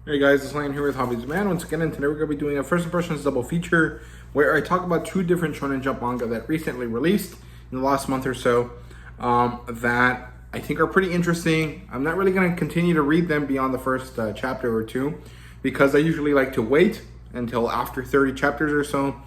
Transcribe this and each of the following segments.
Hey guys, it's Lane here with Hobbies Man. Once again, and today we're going to be doing a first impressions double feature where I talk about two different Shonen Jump manga that recently released in the last month or so that I think are pretty interesting. I'm not really going to continue to read them beyond the first chapter or two because I usually like to wait until after 30 chapters or so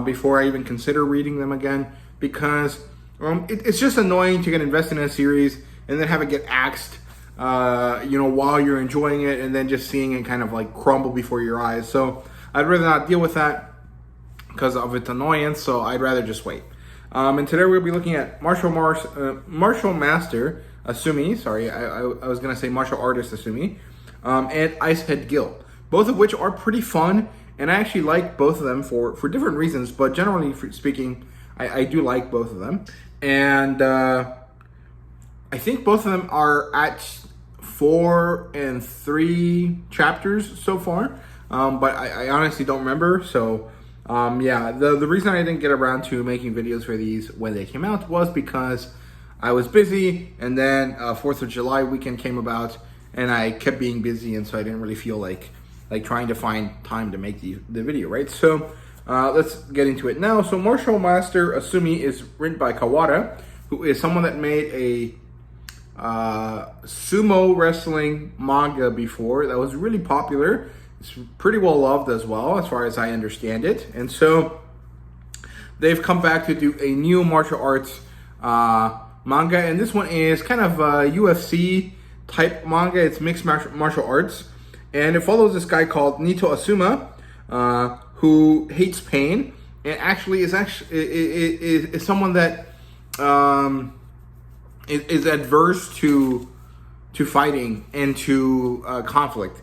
before I even consider reading them again because it's just annoying to get invested in a series and then have it get axed while you're enjoying it and then just seeing it kind of like crumble before your eyes. So I'd rather not deal with that because of its annoyance, so I'd rather just wait. And today we'll be looking at martial master Asumi, sorry, I was going to say martial artist Asumi, and Icehead Gill, both of which are pretty fun, and I actually like both of them for different reasons, but generally speaking, I do like both of them. And I think both of them are at 4 and 3 chapters so far, but I honestly don't remember. So the reason I didn't get around to making videos for these when they came out was because I was busy, and then 4th of July weekend came about and I kept being busy, and so I didn't really feel like trying to find time to make the video, right? So let's get into it now. So Martial Master Asumi is written by Kawada, who is someone that made a sumo wrestling manga before that was really popular. It's pretty well loved as well, as far as I understand it. And so they've come back to do a new martial arts manga, and this one is kind of a UFC type manga. It's mixed martial arts, and it follows this guy called Nito Asuma, who hates pain, and actually is someone that is adverse to fighting and to conflict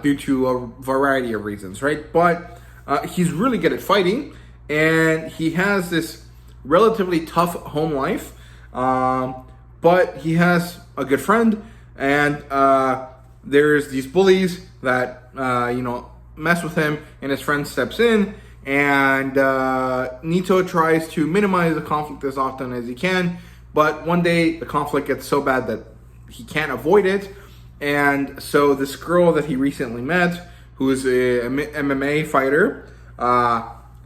due to a variety of reasons, right? But he's really good at fighting, and he has this relatively tough home life, but he has a good friend, and there's these bullies that mess with him, and his friend steps in, and Nito tries to minimize the conflict as often as he can. But one day, the conflict gets so bad that he can't avoid it. And so this girl that he recently met, who is an MMA fighter,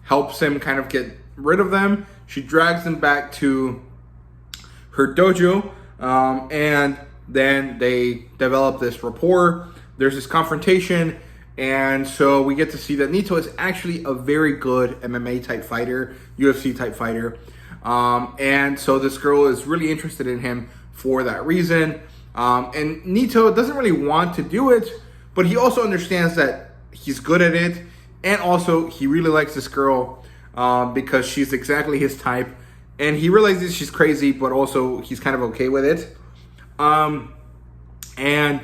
helps him kind of get rid of them. She drags him back to her dojo, and then they develop this rapport. There's this confrontation, and so we get to see that Nito is actually a very good MMA type fighter, UFC type fighter. And so this girl is really interested in him for that reason. And Nito doesn't really want to do it, but he also understands that he's good at it. And also he really likes this girl, because she's exactly his type. And he realizes she's crazy, but also he's kind of okay with it. And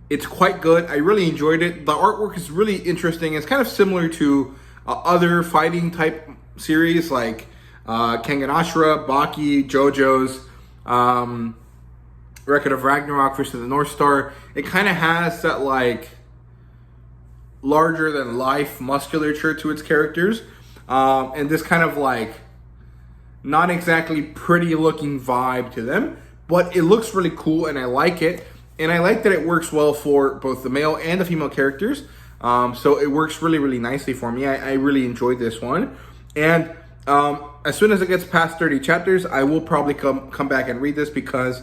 it's quite good. I really enjoyed it. The artwork is really interesting. It's kind of similar to other fighting type series like Kengan Ashura, Baki, JoJo's, Record of Ragnarok versus the North Star. It kind of has that like larger than life musculature to its characters, and this kind of like not exactly pretty looking vibe to them, but it looks really cool and I like it, and I like that it works well for both the male and the female characters. So it works really, really nicely for me. I really enjoyed this one, and as soon as it gets past 30 chapters, I will probably come back and read this because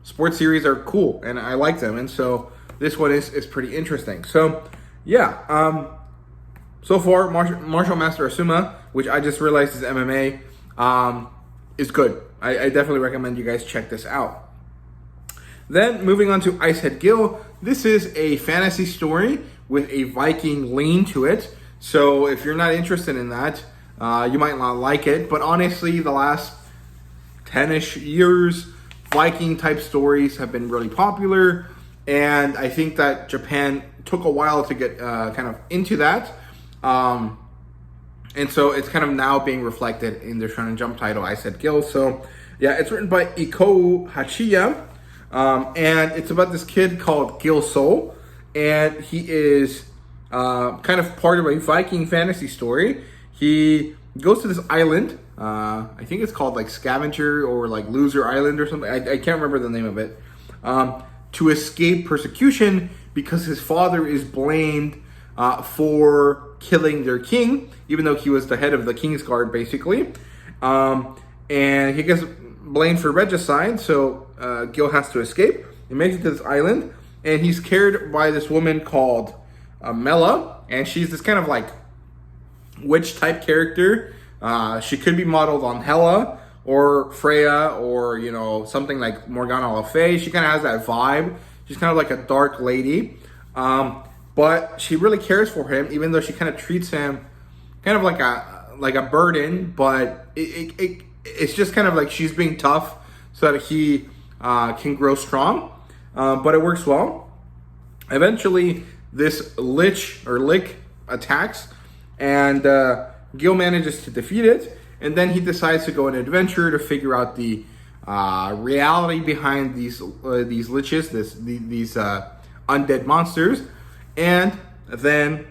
sports series are cool and I like them. And so this one is pretty interesting. So yeah, so far Martial Master Asuma, which I just realized is MMA, is good. I definitely recommend you guys check this out. Then moving on to Icehead Gill. This is a fantasy story with a Viking lean to it. So if you're not interested in that, you might not like it, but honestly, the last 10-ish years, Viking type stories have been really popular, and I think that Japan took a while to get kind of into that, and so it's kind of now being reflected in the Shonen Jump title, Icehead Gill. So yeah, it's written by Iko Hachiya, and it's about this kid called Gill Soul, and he is kind of part of a Viking fantasy story. He goes to this island, I think it's called like Scavenger or like Loser Island or something. I can't remember the name of it, to escape persecution because his father is blamed for killing their king, even though he was the head of the King's Guard, basically. And he gets blamed for regicide, so Gill has to escape. He makes it to this island, and he's carried by this woman called Mela, and she's this kind of like witch-type character. She could be modeled on Hela, or Freya, or, you know, something like Morgana Le Fay. She kind of has that vibe. She's kind of like a dark lady. But she really cares for him, even though she kind of treats him kind of like a burden. But it's just kind of like she's being tough so that he can grow strong. But it works well. Eventually, this Lick attacks, and Gill manages to defeat it. And then he decides to go on an adventure to figure out the reality behind these liches, these undead monsters, and then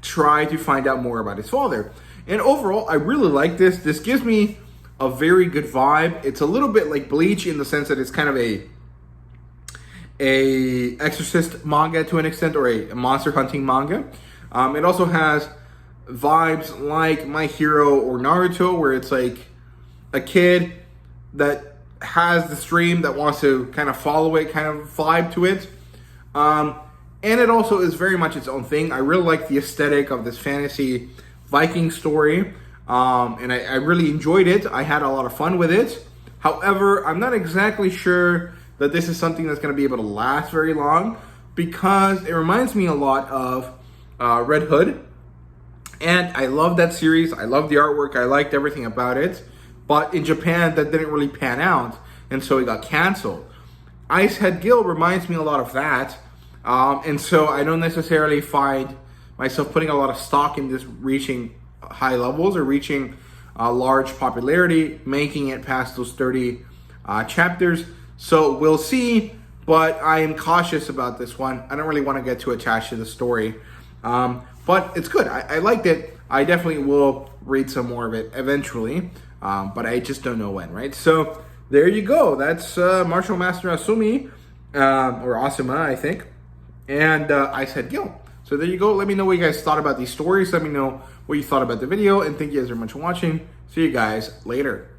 try to find out more about his father. And overall, I really like this. This gives me a very good vibe. It's a little bit like Bleach in the sense that it's kind of a exorcist manga to an extent, or a monster hunting manga. It also has vibes like My Hero or Naruto, where it's like a kid that has this dream that wants to kind of follow it, kind of vibe to it. And it also is very much its own thing. I really like the aesthetic of this fantasy Viking story. And I really enjoyed it. I had a lot of fun with it. However, I'm not exactly sure that this is something that's going to be able to last very long, because it reminds me a lot of Red Hood. And I love that series. I love the artwork. I liked everything about it. But in Japan, that didn't really pan out, and so it got canceled. Icehead Gill reminds me a lot of that. And so I don't necessarily find myself putting a lot of stock in this reaching high levels or reaching large popularity, making it past those 30 chapters. So we'll see, but I am cautious about this one. I don't really want to get too attached to the story. But it's good. I liked it. I definitely will read some more of it eventually, but I just don't know when, right? So there you go. That's Martial Master Asumi, or Asuma, I think, and Icehead Gill. So there you go. Let me know what you guys thought about these stories. Let me know what you thought about the video, and thank you guys very much for watching. See you guys later.